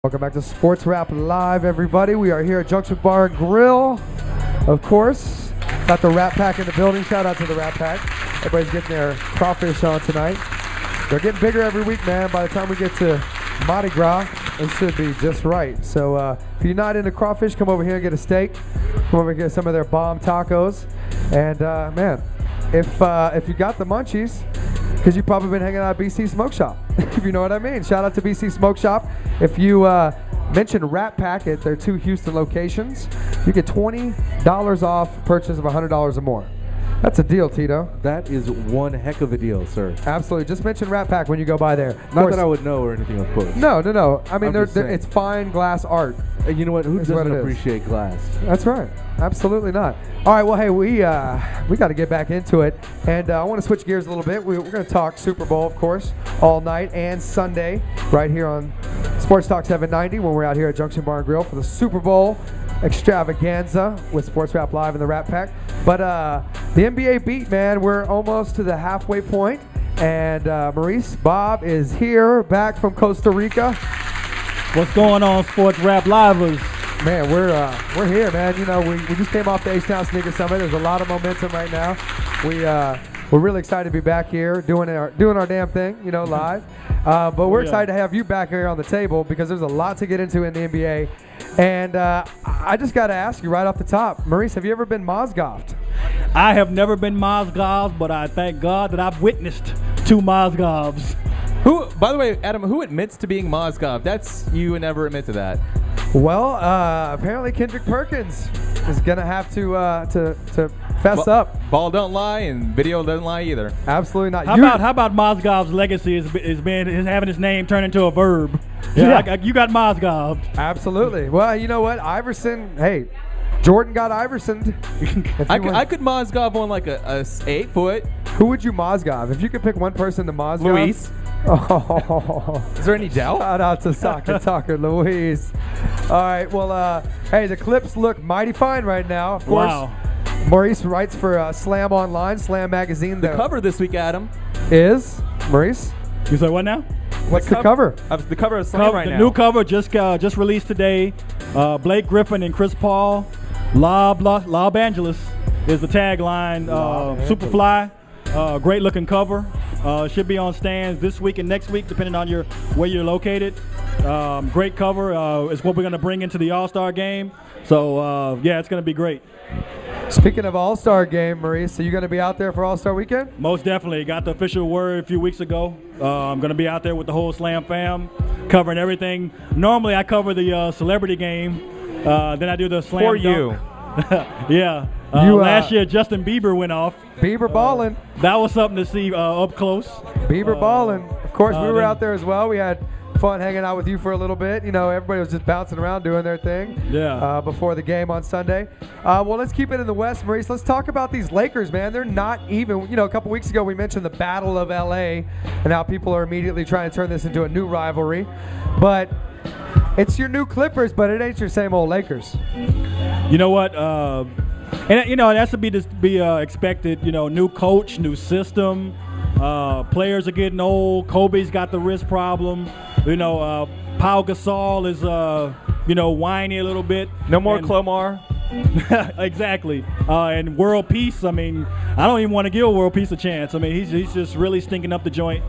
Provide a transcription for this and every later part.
Welcome back to Sports Rap Live, everybody. We are here at Junction Bar and Grill, of course. Got the Rapp Pack in the building. Shout out to the Rapp Pack. Everybody's getting their crawfish on tonight. They're getting bigger every week, man. By the time we get to Mardi Gras, it should be just right. So if you're not into crawfish, come over here and get a steak. Come over and get some of their bomb tacos. And man, if you got the munchies, because you've probably been hanging out at BC Smoke Shop, if you know what I mean. Shout out to BC Smoke Shop. If you mention Rapp Pack at their 2 Houston locations, you get $20 off purchase of $100 or more. That's a deal, Tito. That is one heck of a deal, sir. Absolutely. Just mention Rapp Pack when you go by there. Not that I would know or anything, of course. No. I mean, it's fine glass art. And you know what? Who doesn't appreciate glass? That's right. Absolutely not. All right, well, hey, we got to get back into it. And I want to switch gears a little bit. We're going to talk Super Bowl, of course, all night and Sunday right here on Sports Talk 790 when we're out here at Junction Bar and Grill for the Super Bowl extravaganza with Sports Rap Live and the Rapp Pack. But the NBA beat, man. We're almost to the halfway point. And Maurice Bobb is here, back from Costa Rica. What's going on, Sports Rap Livers? Man, we're here, man. You know, we just came off the H-Town Sneaker Summit. There's a lot of momentum right now. We're really excited to be back here doing our damn thing, you know, live. But we're excited to have you back here on the table because there's a lot to get into in the NBA. And I just got to ask you right off the top, Maurice, have you ever been Mozgoved? I have never been Mozgoved, but I thank God that I've witnessed 2 Mozgovs. Who, by the way, Adam, who admits to being Mozgov? That's you would never admit to that. Well, apparently Kendrick Perkins is gonna have to fess up. Ball don't lie and video doesn't lie either. Absolutely not. How about Mozgov's legacy is having his name turned into a verb? Yeah, you got Mozgoved. Absolutely. Well, you know what, Iverson. Hey, Jordan got Iversoned. I could Mozgov on like a 8 foot. Who would you Mozgov? If you could pick one person to Mozgov. Luis. Oh. Is there any doubt? Shout out to Soccer Talker Luis. All right, well, hey, the clips look mighty fine right now. Of course, wow. Maurice writes for Slam Online, Slam Magazine. The cover this week, Adam, is Maurice. You say what now? What's the cover? The cover of Slam right now. The new cover just released today. Blake Griffin and Chris Paul. Lob Angeles is the tagline. Superfly. Great looking cover. Should be on stands this week and next week, depending on where you're located. Great cover. It's what we're going to bring into the All-Star game. So, yeah, it's going to be great. Speaking of All-Star game, Maurice, are you going to be out there for All-Star weekend? Most definitely. Got the official word a few weeks ago. I'm going to be out there with the whole Slam fam, covering everything. Normally, I cover the celebrity game. Then I do the Slam for dunk. you. Yeah. Last year, Justin Bieber went off. Bieber ballin'. That was something to see up close. Bieber ballin'. Of course, we were out there as well. We had fun hanging out with you for a little bit. You know, everybody was just bouncing around doing their thing. Yeah. Before the game on Sunday. Well, let's keep it in the West, Maurice. Let's talk about these Lakers, man. They're not even. You know, a couple weeks ago we mentioned the Battle of L.A. and how people are immediately trying to turn this into a new rivalry. But it's your new Clippers, but it ain't your same old Lakers. You know what? And you know that's to be expected. You know, new coach, new system. Players are getting old. Kobe's got the wrist problem. You know, Pau Gasol is whiny a little bit. No more Clomar. Exactly. And world peace. I mean, I don't even want to give world peace a chance. I mean, he's just really stinking up the joint.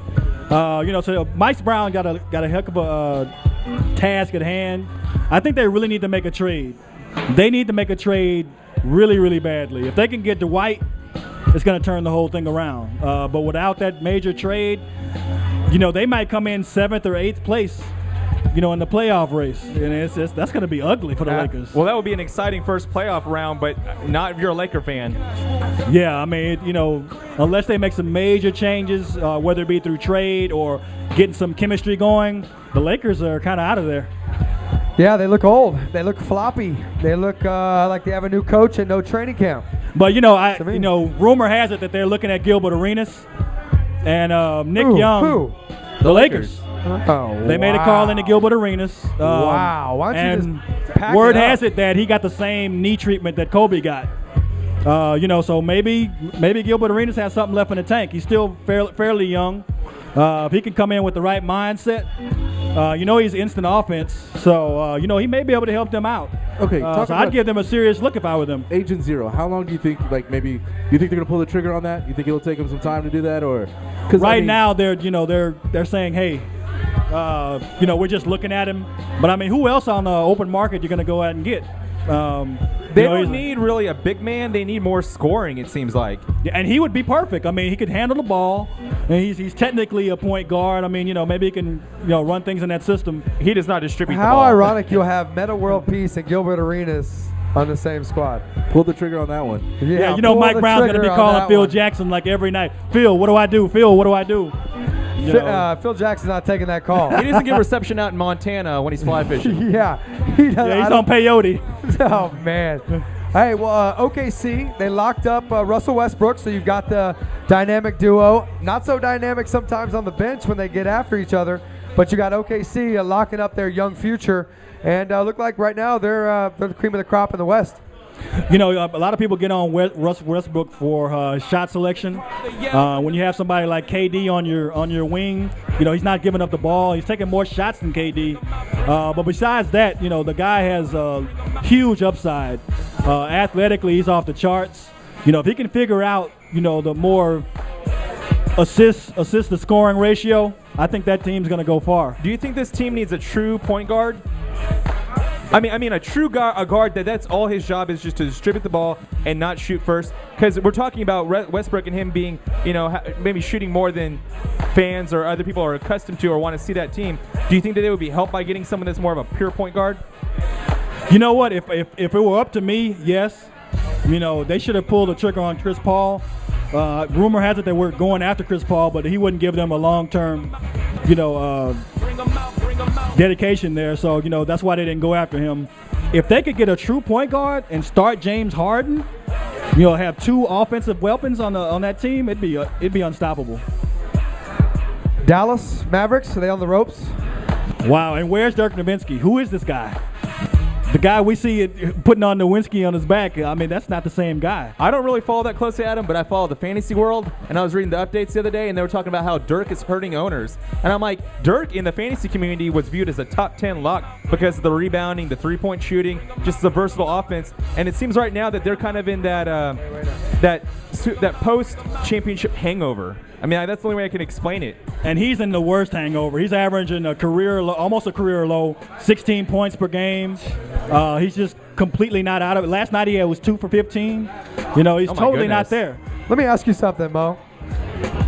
So Mike Brown got a heck of a task at hand. I think they really need to make a trade. They need to make a trade really, really badly. If they can get Dwight, it's going to turn the whole thing around. But without that major trade, you know, they might come in 7th or 8th place, you know, in the playoff race. And that's going to be ugly for the Lakers. Well, that would be an exciting first playoff round, but not if you're a Laker fan. Yeah, I mean, you know, unless they make some major changes, whether it be through trade or getting some chemistry going, the Lakers are kind of out of there. Yeah, they look old. They look floppy. They look like they have a new coach and no training camp. But rumor has it that they're looking at Gilbert Arenas and Nick Young. Who? The Lakers. Oh, they made a call into Gilbert Arenas. Wow. Why don't you just pack word it up? has it that he got the same knee treatment that Kobe got. So maybe Gilbert Arenas has something left in the tank. He's still fairly young. If he can come in with the right mindset, He's instant offense, so he may be able to help them out. Okay, so I'd give them a serious look if I were them. Agent Zero, how long do you think? Like maybe you think they're gonna pull the trigger on that? You think it'll take them some time to do that, or? Right now they're saying, hey, we're just looking at him. But I mean, who else on the open market you're gonna go out and get? They don't need really a big man. They need more scoring, it seems like. Yeah, and he would be perfect. I mean, he could handle the ball. And he's technically a point guard. I mean, maybe he can, run things in that system. He does not distribute the How ball. ironic you'll have Meta World Peace and Gilbert Arenas on the same squad. Pull the trigger on that one. Yeah, Mike Brown's going to be calling Phil Jackson like every night. Phil, what do I do? Phil, what do I do? Phil Jackson's not taking that call. He doesn't get reception out in Montana when he's fly fishing. Yeah, he does. Yeah, he's on peyote. Oh, man. Hey, well, OKC, they locked up Russell Westbrook, so you've got the dynamic duo. Not so dynamic sometimes on the bench when they get after each other, but you got OKC locking up their young future, and look like right now they're the cream of the crop in the West. A lot of people get on Russ Westbrook for shot selection. When you have somebody like KD on your wing, he's not giving up the ball. He's taking more shots than KD. But besides that, the guy has a huge upside. Athletically, he's off the charts. If he can figure out, the more assist to scoring ratio, I think that team's going to go far. Do you think this team needs a true point guard? I mean, a true guard that's all his job is, just to distribute the ball and not shoot first. Because we're talking about Westbrook and him being, maybe shooting more than fans or other people are accustomed to or want to see that team. Do you think that they would be helped by getting someone that's more of a pure point guard? You know what? If it were up to me, yes. They should have pulled the trigger on Chris Paul. Rumor has it they were going after Chris Paul, but he wouldn't give them a long-term, dedication there. So, that's why they didn't go after him. If they could get a true point guard and start James Harden, have two offensive weapons on that team, it'd be unstoppable. Dallas Mavericks, are they on the ropes? Wow, and where's Dirk Nowitzki? Who is this guy? The guy we see putting on Nowinski on his back, I mean, that's not the same guy. I don't really follow that closely, Adam, but I follow the fantasy world, and I was reading the updates the other day, and they were talking about how Dirk is hurting owners. And I'm like, Dirk in the fantasy community was viewed as a top 10 lock because of the rebounding, the three-point shooting, just the versatile offense. And it seems right now that they're kind of in that post-championship hangover. I mean, that's the only way I can explain it. And he's in the worst hangover. He's averaging almost a career low, 16 points per game. He's just completely not out of it. Last night he was 2 for 15. He's totally not there. Let me ask you something, Mo.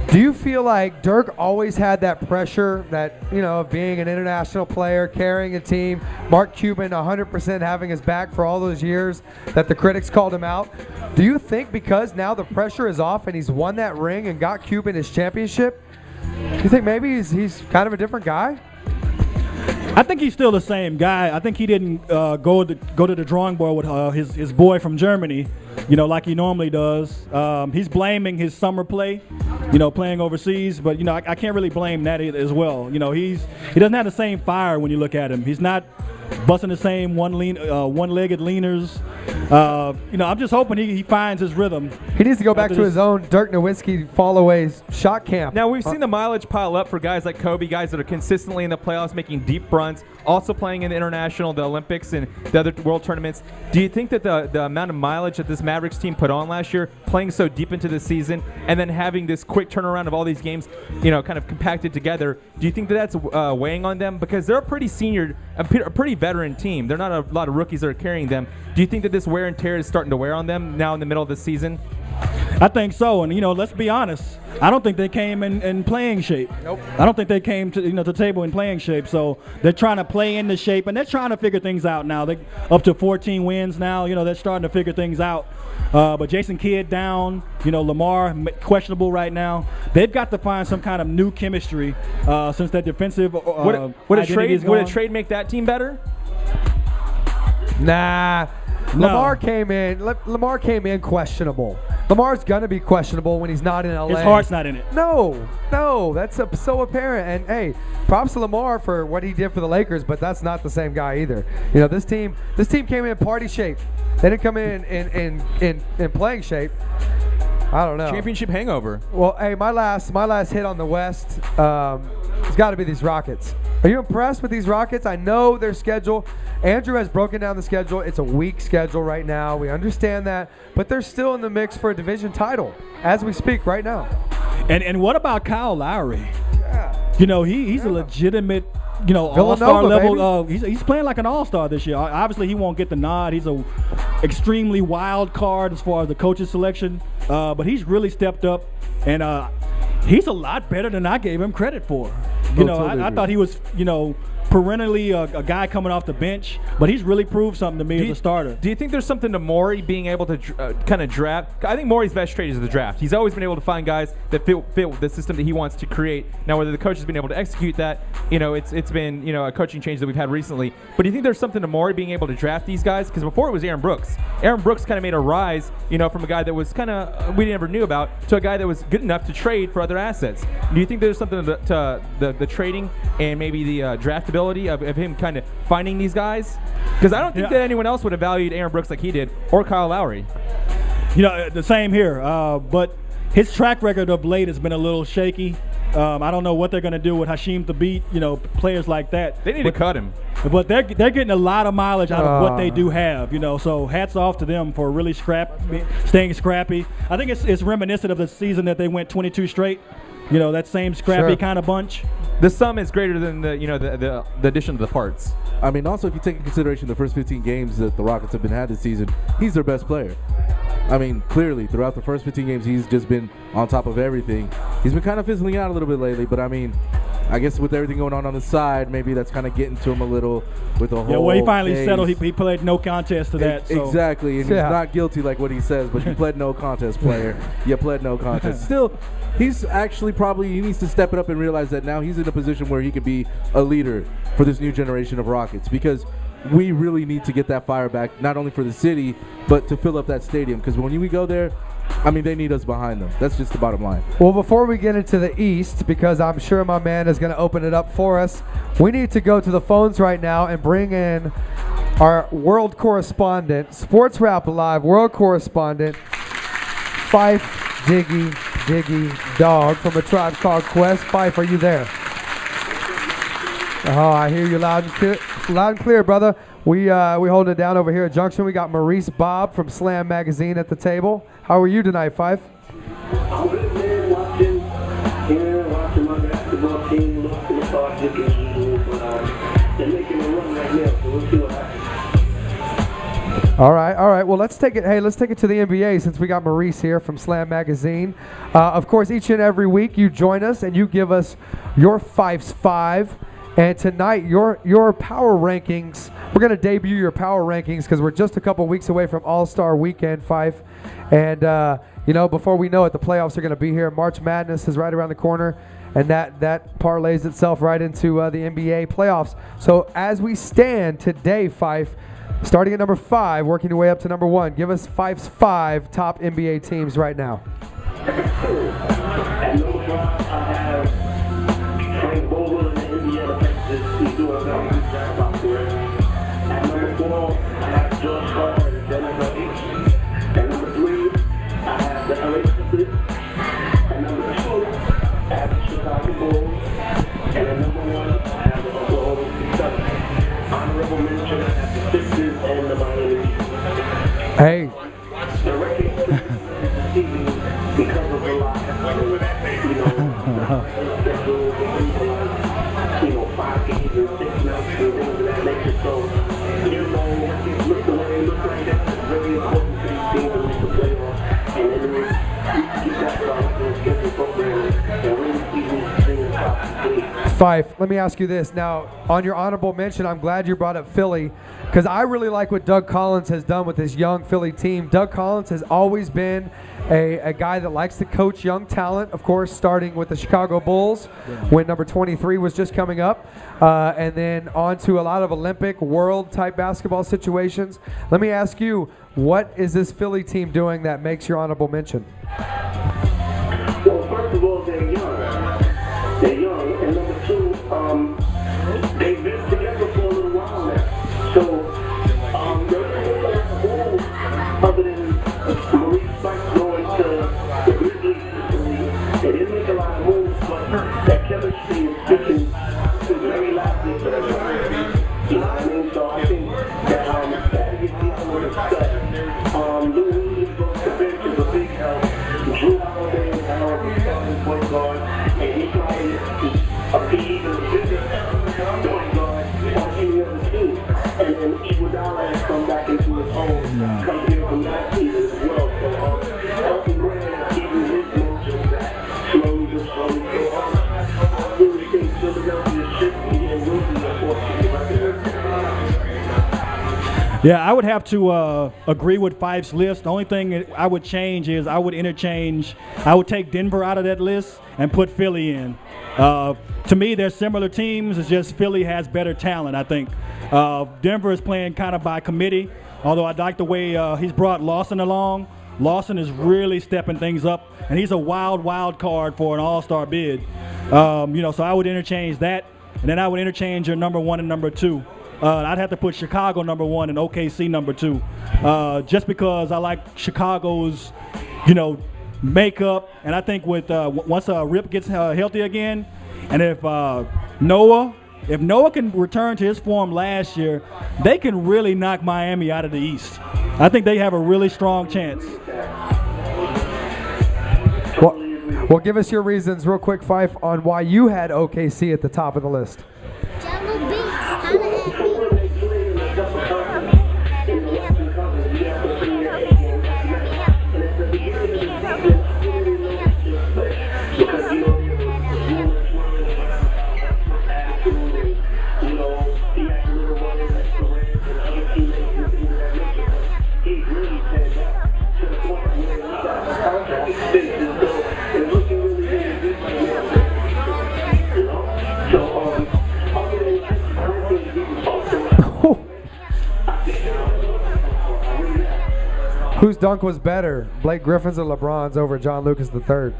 Do you feel like Dirk always had that pressure that, of being an international player, carrying a team, Mark Cuban 100% having his back for all those years that the critics called him out? Do you think because now the pressure is off and he's won that ring and got Cuban his championship, you think maybe he's kind of a different guy? I think he's still the same guy. I think he didn't go to the drawing board with his boy from Germany, like he normally does. He's blaming his summer play, playing overseas. But I can't really blame that as well. He doesn't have the same fire when you look at him. He's not busting the same one-legged leaners. I'm just hoping he finds his rhythm. He needs to go back to his own Dirk Nowitzki fall-away shot camp. Now, we've seen the mileage pile up for guys like Kobe, guys that are consistently in the playoffs, making deep runs, also playing in the international, the Olympics, and the other world tournaments. Do you think that the amount of mileage that this Mavericks team put on last year, playing so deep into the season, and then having this quick turnaround of all these games, kind of compacted together, do you think that that's weighing on them? Because they're a pretty pretty veteran team. They're not a lot of rookies that are carrying them. Do you think that this wear and tear is starting to wear on them now in the middle of the season? I think so, and let's be honest. I don't think they came in playing shape. Nope. I don't think they came to the table in playing shape. So they're trying to play into shape, and they're trying to figure things out now. They up to 14 wins now. They're starting to figure things out. But Jason Kidd down. Lamar questionable right now. They've got to find some kind of new chemistry since that defensive. Would a trade make that team better? Nah. No. Lamar came in questionable. Lamar's gonna be questionable when he's not in LA. His heart's not in it. No, that's so apparent. And hey, props to Lamar for what he did for the Lakers, but that's not the same guy either. This team came in party shape. They didn't come in playing shape. I don't know. Championship hangover. Well, hey, my last hit on the West. It's got to be these Rockets. Are you impressed with these Rockets? I know their schedule. Andrew has broken down the schedule. It's a weak schedule right now. We understand that. But they're still in the mix for a division title as we speak right now. And what about Kyle Lowry? Yeah. You know, he's a legitimate, you know, Villanova, all-star level. He's playing like an all-star this year. Obviously, he won't get the nod. He's a extremely wild card as far as the coaching selection. But he's really stepped up. And he's a lot better than I gave him credit for. You know, totally I thought he was, you know, perennially a guy coming off the bench, but he's really proved something to me as a starter. Do you think there's something to Morey being able to kind of draft? I think Morey's best trait is the draft. He's always been able to find guys that fit with the system that he wants to create. Now, whether the coach has been able to execute that, you know, it's been, you know, a coaching change that we've had recently. But do you think there's something to Morey being able to draft these guys? Because before it was Aaron Brooks. Aaron Brooks kind of made a rise, you know, from a guy that was kind of we never knew about to a guy that was good enough to trade for other assets. Do you think there's something to the trading and maybe the draftability of him kind of finding these guys? Because I don't think that anyone else would have valued Aaron Brooks like he did, or Kyle Lowry. You know, the same here. But his track record of late has been a little shaky. I don't know what they're going to do with Hasheem Thabeet, you know, players like that. They need to cut him. But they're getting a lot of mileage out of what they do have, you know. So hats off to them for really staying scrappy. I think it's reminiscent of the season that they went 22 straight. You know, that same scrappy kind of bunch. The sum is greater than the addition of the parts. I mean, also, if you take into consideration the first 15 games that the Rockets have been had this season, he's their best player. I mean, clearly, throughout the first 15 games, he's just been on top of everything. He's been kind of fizzling out a little bit lately, but I mean, I guess with everything going on the side, maybe that's kind of getting to him a little with the whole Yeah, well, he finally case. settled. He played no contest to that. So. Exactly, and he's not guilty like what he says, but you pled no contest, player. You pled no contest. Still, he's actually he needs to step it up and realize that now he's in a position where he could be a leader for this new generation of Rockets, because we really need to get that fire back, not only for the city, but to fill up that stadium, because when we go there, I mean, they need us behind them. That's just the bottom line. Well, before we get into the East, because I'm sure my man is going to open it up for us, we need to go to the phones right now and bring in our world correspondent, Sports Rap Live world correspondent, Phife Dawg from A Tribe Called Quest. Phife, are you there? Oh, I hear you loud and clear, brother. We holding it down over here at Junction. We got Maurice Bobb from Slam Magazine at the table. How are you tonight, Phife? I'm good, man. Watching my basketball team. Look to the start but they're making a run right now, so we'll see what happens. All right. Well, let's take it. Hey, let's take it to the NBA since we got Maurice here from Slam Magazine. Of course, each and every week you join us and you give us your Phife's Five. And tonight, your power rankings, we're going to debut your power rankings because we're just a couple weeks away from All-Star Weekend, Phife. And, you know, before we know it, the playoffs are going to be here. March Madness is right around the corner, and that parlays itself right into the NBA playoffs. So as we stand today, Phife, starting at number 5, working your way up to number 1, give us Phife's 5 top NBA teams right now. At number 5, I have Frank Vogel in the Indiana Pacers. He's doing a very good job out there. At number 4, I have George Carter in the Denver Nuggets. At number 3, I have the LA Clippers. At number 2, I have the Chicago Bulls. And at number 1, I have the Oklahoma City Thunder. Honorable mention, I have the Pistons and the Miami Heat. Hey. The record because of the lot, you know, 5 games and 6 nights and things of that nature. So, you know, look the way they look like that. It's very important for these teams to reach the playoffs. And then we keep that started and schedule program and really see who's singing top the league. Phife, let me ask you this. Now, on your honorable mention, I'm glad you brought up Philly because I really like what Doug Collins has done with this young Philly team. Doug Collins has always been a guy that likes to coach young talent, of course, starting with the Chicago Bulls when number 23 was just coming up, and then on to a lot of Olympic, world-type basketball situations. Let me ask you, what is this Philly team doing that makes your honorable mention? Well, first of all, they're young. They're young. And number 2, they've been together for a little while now. So, other than Maurice Bobb going to the Grizzlies, they didn't make a lot of moves, but that chemistry is speaking very loud. think that that is the only stud. Louis goes to bench is a big help. Drew Holiday is starting point guard, and he probably a big point guard on any other team. And then Iguodala has come back into his own, come here from that season as well. So Elton Brand keeping his mojo back slowly. So I really think Philadelphia should be and will be a force to be reckoned with. Yeah, I would have to agree with Fife's list. The only thing I would change is I would take Denver out of that list and put Philly in. To me, they're similar teams. It's just Philly has better talent, I think. Denver is playing kind of by committee, although I like the way he's brought Lawson along. Lawson is really stepping things up, and he's a wild card for an all-star bid. So I would interchange that, and then I would interchange your number 1 and number 2. I'd have to put Chicago number 1 and OKC number 2, just because I like Chicago's, makeup. And I think with once Rip gets healthy again, and if Noah can return to his form last year, they can really knock Miami out of the East. I think they have a really strong chance. Well, give us your reasons real quick, Phife, on why you had OKC at the top of the list. Jungle Beats, holla at me. Whose dunk was better, Blake Griffin's or LeBron's over John Lucas III?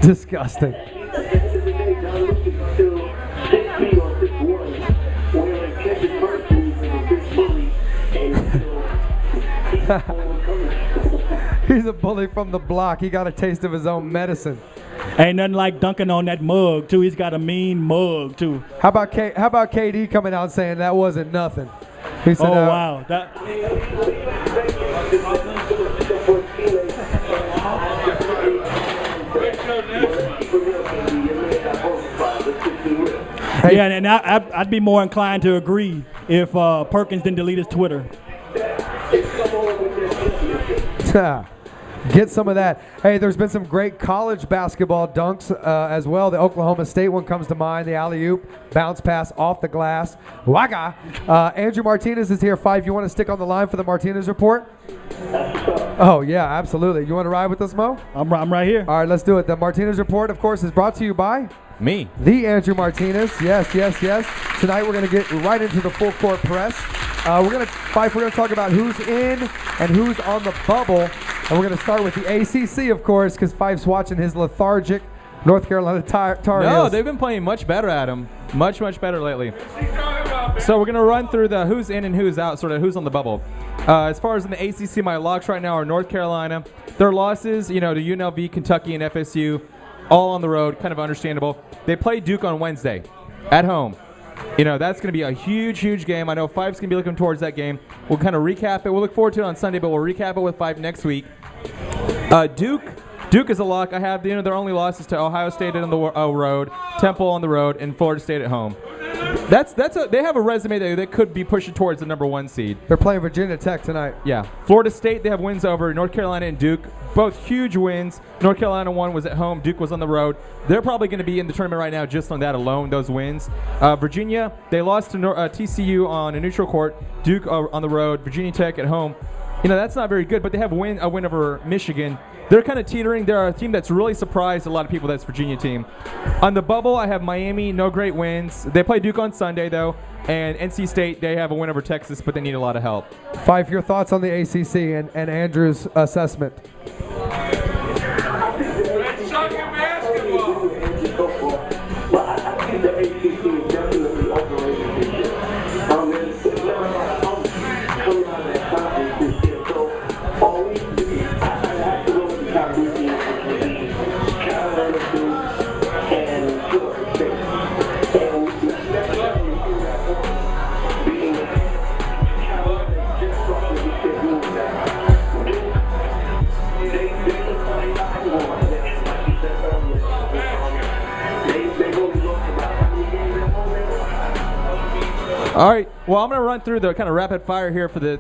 Disgusting. He's a bully from the block. He got a taste of his own medicine. Ain't nothing like dunking on that mug, too. He's got a mean mug, too. How about KD coming out saying that wasn't nothing? He said, wow. Yeah, and I'd be more inclined to agree if Perkins didn't delete his Twitter. Get some of that. Hey, there's been some great college basketball dunks as well. The Oklahoma State one comes to mind. The alley-oop, bounce pass off the glass. Waka. Andrew Martinez is here. Phife, you want to stick on the line for the Martinez report? Oh, yeah, absolutely. You want to ride with us, Mo? I'm right here. All right, let's do it. The Martinez report, of course, is brought to you by... Me. The Andrew Martinez. Yes. Tonight we're going to get right into the full court press. We're going to talk about who's in and who's on the bubble. And we're going to start with the ACC, of course, because Fife's watching his lethargic North Carolina Tar Heels. No, they've been playing much better at him. Much better lately. So we're going to run through the who's in and who's out, sort of who's on the bubble. As far as in the ACC, my locks right now are North Carolina. Their losses, to UNLV, Kentucky, and FSU, all on the road, kind of understandable. They play Duke on Wednesday at home. That's going to be a huge game. I know Phife's going to be looking towards that game. We'll kind of recap it. We'll look forward to it on Sunday, but we'll recap it with Phife next week. Duke is a lock. I have their only losses to Ohio State on the road, Temple on the road, and Florida State at home. They have a resume that could be pushing towards the number 1 seed. They're playing Virginia Tech tonight. Yeah. Florida State, they have wins over North Carolina and Duke. Both huge wins. North Carolina one was at home. Duke was on the road. They're probably going to be in the tournament right now just on that alone, those wins. Virginia, they lost to TCU on a neutral court. Duke on the road. Virginia Tech at home. That's not very good, but they have a win over Michigan. They're kind of teetering. They're a team that's really surprised a lot of people. That's Virginia team. On the bubble, I have Miami, no great wins. They play Duke on Sunday, though. And NC State, they have a win over Texas, but they need a lot of help. Phife, your thoughts on the ACC and Andrew's assessment? And All right. Well, I'm going to run through the kind of rapid fire here for the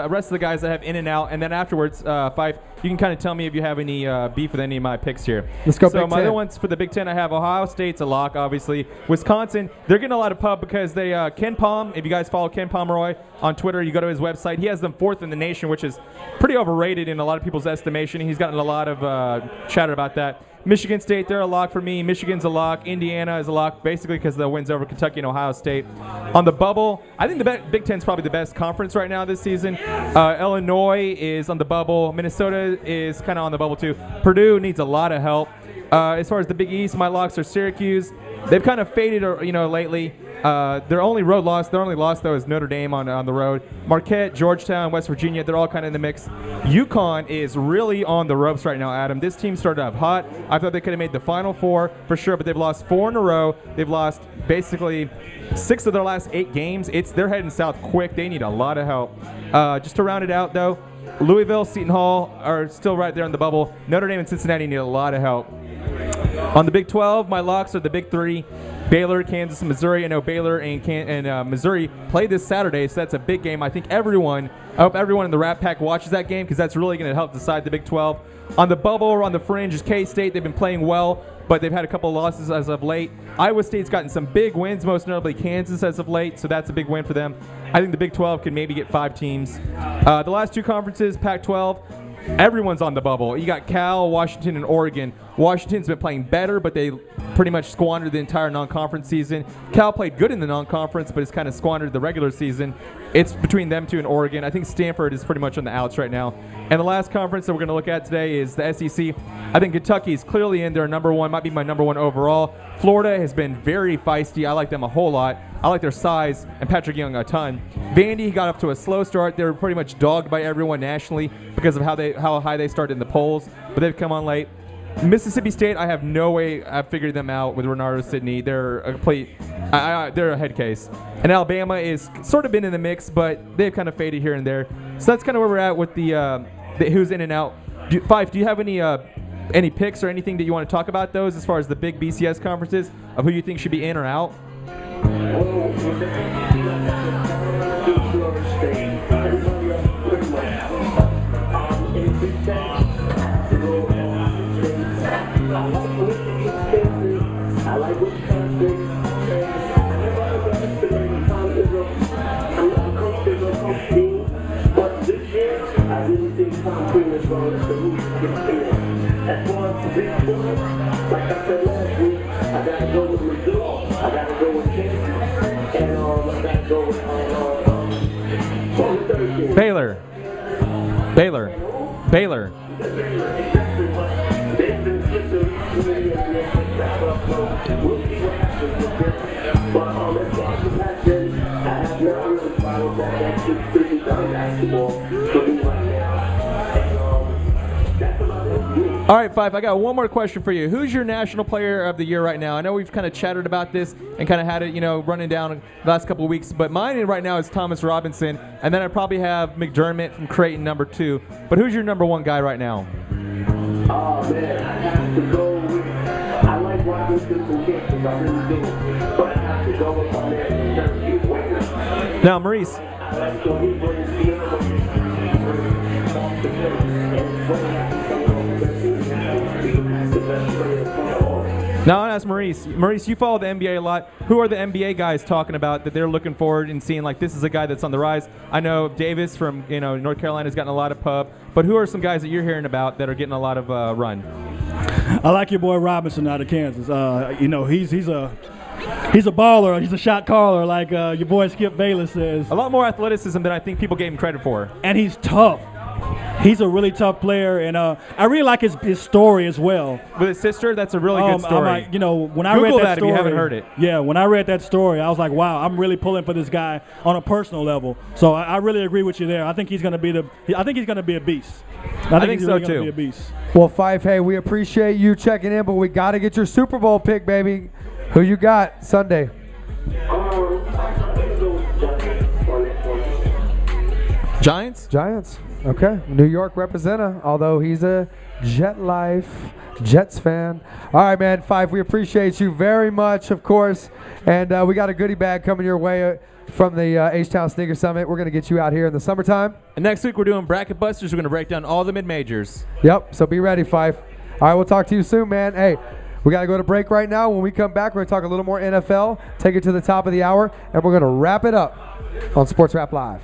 rest of the guys that have in and out, and then afterwards, Phife, you can kind of tell me if you have any beef with any of my picks here. Let's go. So Big my Ten. other ones for the Big Ten, I have Ohio State's a lock, obviously. Wisconsin, they're getting a lot of pub because they Ken Palm. If you guys follow Ken Pomeroy on Twitter, you go to his website. He has them 4th in the nation, which is pretty overrated in a lot of people's estimation. He's gotten a lot of chatter about that. Michigan State, they're a lock for me. Michigan's a lock. Indiana is a lock, basically because of the wins over Kentucky and Ohio State. On the bubble, I think the Big Ten's probably the best conference right now this season. Illinois is on the bubble. Minnesota is kind of on the bubble too. Purdue needs a lot of help. As far as the Big East, my locks are Syracuse. They've kind of faded, lately. Their only loss, though, is Notre Dame on the road. Marquette, Georgetown, West Virginia, they're all kind of in the mix. UConn is really on the ropes right now, Adam. This team started off hot. I thought they could have made the Final Four for sure, but they've lost 4 in a row. They've lost basically 6 of their last 8 games. They're heading south quick. They need a lot of help. Just to round it out, though, Louisville, Seton Hall are still right there in the bubble. Notre Dame and Cincinnati need a lot of help. On the Big 12, my locks are the Big 3. Baylor, Kansas, and Missouri. I know Baylor and Missouri play this Saturday, so that's a big game. I hope everyone in the Rapp Pack watches that game because that's really going to help decide the Big 12. On the bubble or on the fringe is K-State. They've been playing well, but they've had a couple of losses as of late. Iowa State's gotten some big wins, most notably Kansas as of late, so that's a big win for them. I think the Big 12 could maybe get 5 teams. The last 2 conferences, Pac-12, everyone's on the bubble. You got Cal, Washington, and Oregon. Washington's been playing better, but they pretty much squandered the entire non-conference season. Cal played good in the non-conference, but it's kind of squandered the regular season. It's between them 2 and Oregon. I think Stanford is pretty much on the outs right now. And the last conference that we're going to look at today is the SEC. I think Kentucky is clearly in there, number 1, might be my number 1 overall. Florida has been very feisty. I like them a whole lot. I like their size and Patrick Young a ton. Vandy got off to a slow start. They were pretty much dogged by everyone nationally because of how high they started in the polls, but they've come on late. Mississippi State, I have no way I've figured them out with Renardo Sidney. They're a complete, they're a head case. And Alabama is sort of been in the mix, but they've kind of faded here and there. So that's kind of where we're at with the who's in and out. Phife, do you have any picks or anything that you want to talk about those as far as the big BCS conferences of who you think should be in or out? I like Wisconsin. I'm not a coach team, but this year I really think Tom Quinn is going to lose as far as the Big 12, like I said last week, I got to go with Missouri, I got to go with Kansas, and I got to go with Baylor. All right, Phife, I got one more question for you. Who's your National Player of the Year right now? I know we've kind of chatted about this and kind of had it, running down the last couple of weeks, but mine right now is Thomas Robinson, and then I probably have McDermott from Creighton, number 2. But who's your number 1 guy right now? Oh, man, I have to go with, I like Robinson from Kansas, I really do, but I have to go with my man. Now, Maurice. Now I ask Maurice. Maurice, you follow the NBA a lot. Who are the NBA guys talking about that they're looking forward and seeing like this is a guy that's on the rise? I know Davis from North Carolina has gotten a lot of pub, but who are some guys that you're hearing about that are getting a lot of run? I like your boy Robinson out of Kansas. He's a baller. He's a shot caller, like your boy Skip Bayless says. A lot more athleticism than I think people gave him credit for. And he's tough. He's a really tough player, and I really like his story as well. With his sister, that's a really good story. When I read that story, if you haven't heard it. Yeah, when I read that story, I was like, wow, I'm really pulling for this guy on a personal level. So I really agree with you there. I think he's going to be a beast. I think he's so really too. Gonna be a beast. Well, Phife, hey, we appreciate you checking in, but we got to get your Super Bowl pick, baby. Who you got Sunday? Giants? Giants. Okay, New York representative, although he's a Jets fan. All right, man, Phife, we appreciate you very much, of course. And we got a goodie bag coming your way from the H-Town Sneaker Summit. We're going to get you out here in the summertime. And next week we're doing Bracket Busters. We're going to break down all the mid-majors. Yep, so be ready, Phife. All right, we'll talk to you soon, man. Hey, we got to go to break right now. When we come back, we're going to talk a little more NFL, take it to the top of the hour, and we're going to wrap it up on Sports Rap Live.